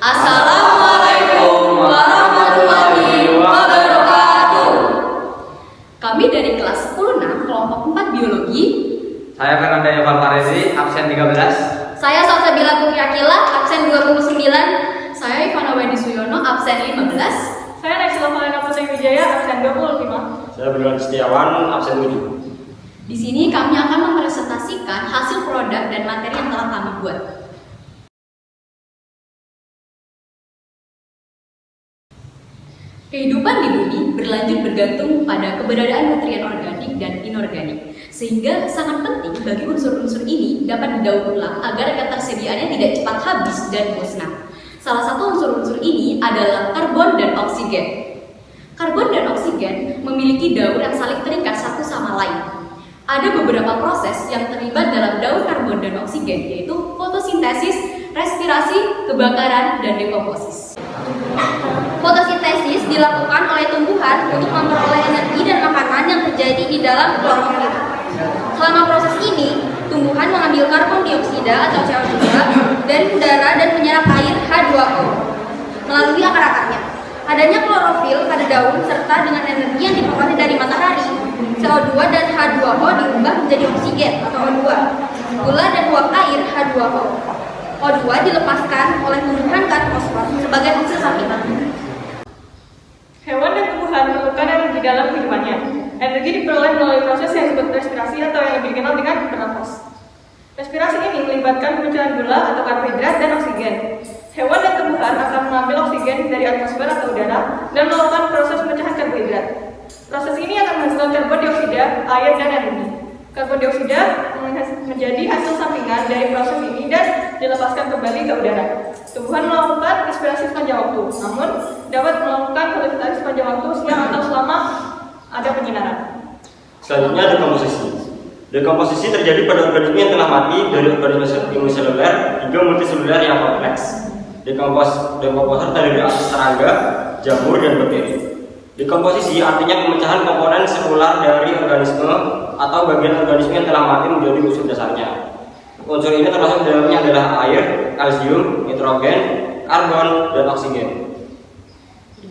Assalamualaikum warahmatullahi wabarakatuh. Kami dari kelas 10-6 kelompok 4 biologi. Saya Fernanda Yovan Farezi, absen 13. Saya Salsabila Putri Akila, absen 29. Saya Ivana Wendy Suyono, absen 15. Saya Naisila Malena Putri Wijaya, absen 25. Saya Bilal Setiawan, absen 7. Di sini kami akan mempresentasikan hasil produk dan materi yang telah kami buat. Kehidupan di bumi berlanjut bergantung pada keberadaan nutrien organik dan inorganik, sehingga sangat penting bagi unsur-unsur ini dapat didaur ulang agar ketersediaannya tidak cepat habis dan musnah. Salah satu unsur-unsur ini adalah karbon dan oksigen. Karbon dan oksigen memiliki daur yang saling terikat satu sama lain. Ada beberapa proses yang terlibat dalam daur karbon dan oksigen, yaitu fotosintesis, respirasi, kebakaran, dan dekomposisi. Fotosintesis dilakukan oleh tumbuhan untuk memperoleh energi dan makanan yang terjadi di dalam klorofil. Selama proses ini, tumbuhan mengambil karbon dioksida atau CO2 dari udara dan menyerap air H2O melalui akar-akarnya. Adanya klorofil pada daun serta dengan energi yang diperoleh dari matahari, CO2 dan H2O diubah menjadi oksigen atau O2, gula dan uap air H2O. O2 dilepaskan oleh tumbuhan ke atmosfer sebagai hasil sampingan. Hewan dan tumbuhan memerlukan energi dalam kehidupannya. Energi diperoleh melalui proses yang disebut respirasi atau yang lebih dikenal dengan bernafas. Respirasi ini melibatkan pencernaan gula atau karbohidrat dan oksigen. Hewan dan tumbuhan akan mengambil oksigen dari atmosfer atau udara dan melakukan proses pemecahan karbohidrat. Proses ini akan menghasilkan karbon dioksida, air, dan energi. Karbon dioksida menjadi hasil sampingan dari proses ini dan dilepaskan kembali ke udara. Tumbuhan melakukan respirasi sepanjang waktu, namun dapat melakukan fotosintesis sepanjang waktu siang atau selama ada penyinaran. Selanjutnya dekomposisi. Dekomposisi terjadi pada organisme yang telah mati, dari organisme uniseluler hingga multiseluler yang kompleks. Dekomposer terdiri dari serangga, jamur, dan bakteri. Dekomposisi artinya pemecahan komponen selular dari organisme atau bagian organisme yang telah mati menjadi unsur dasarnya. Unsur ini termasuk di dalamnya adalah air, kalsium, nitrogen, karbon, dan oksigen.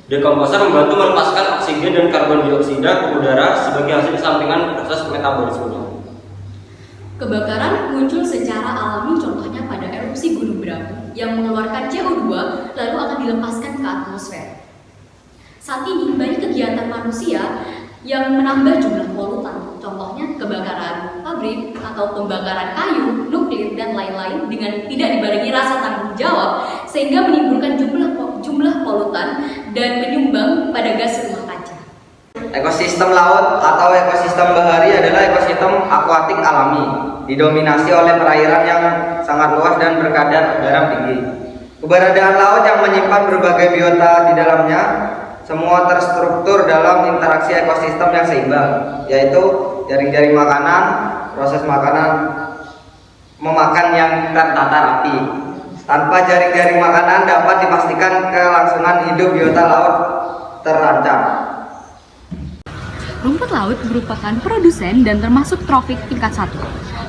Dekomposer membantu melepaskan oksigen dan karbon dioksida ke udara sebagai hasil sampingan proses metabolismenya. Kebakaran muncul secara alami, contohnya pada erupsi Gunung Berapi yang mengeluarkan CO2 lalu akan dilepaskan ke atmosfer. Saat ini banyak kegiatan manusia yang menambah jumlah polutan, contohnya kebakaran pabrik atau pembakaran kayu, nuklir, dan lain-lain dengan tidak dibarengi rasa tanggung jawab sehingga menimbulkan jumlah polutan dan menyumbang pada gas rumah kaca. Ekosistem laut atau ekosistem bahari adalah ekosistem akuatik alami, didominasi oleh perairan yang sangat luas dan berkadar garam tinggi. Keberadaan laut yang menyimpan berbagai biota di dalamnya semua terstruktur dalam interaksi ekosistem yang seimbang, yaitu jaring-jaring makanan, proses makanan memakan yang tertata rapi. Tanpa jaring-jaring makanan dapat dipastikan kelangsungan hidup biota laut terancam. Rumput laut merupakan produsen dan termasuk trofik tingkat 1.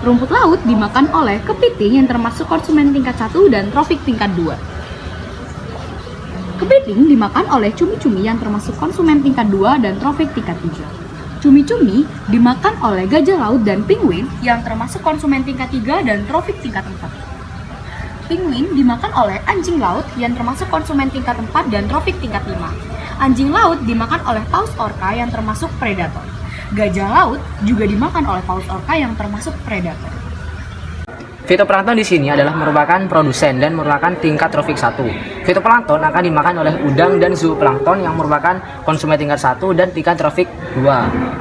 Rumput laut dimakan oleh kepiting yang termasuk konsumen tingkat 1 dan trofik tingkat 2. Kepiting dimakan oleh cumi-cumi yang termasuk konsumen tingkat 2 dan trofik tingkat 3. Cumi-cumi dimakan oleh gajah laut dan penguin yang termasuk konsumen tingkat 3 dan trofik tingkat 4. Penguin dimakan oleh anjing laut yang termasuk konsumen tingkat 4 dan trofik tingkat 5. Anjing laut dimakan oleh paus orca yang termasuk predator. Gajah laut juga dimakan oleh paus orca yang termasuk predator. Fitoplankton di sini adalah merupakan produsen dan merupakan tingkat trofik 1. Fitoplankton akan dimakan oleh udang dan zooplankton yang merupakan konsumen tingkat 1 dan tingkat trofik 2.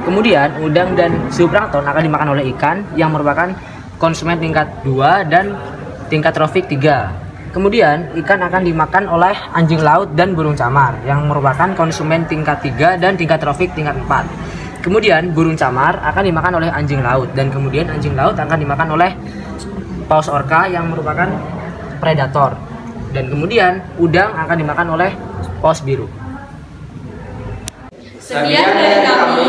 Kemudian udang dan zooplankton akan dimakan oleh ikan yang merupakan konsumen tingkat 2 dan tingkat trofik 3. Kemudian ikan akan dimakan oleh anjing laut dan burung camar yang merupakan konsumen tingkat 3 dan tingkat trofik tingkat 4. Kemudian burung camar akan dimakan oleh anjing laut dan kemudian anjing laut akan dimakan oleh paus orca yang merupakan predator, dan kemudian udang akan dimakan oleh paus biru. Sekian dari kami.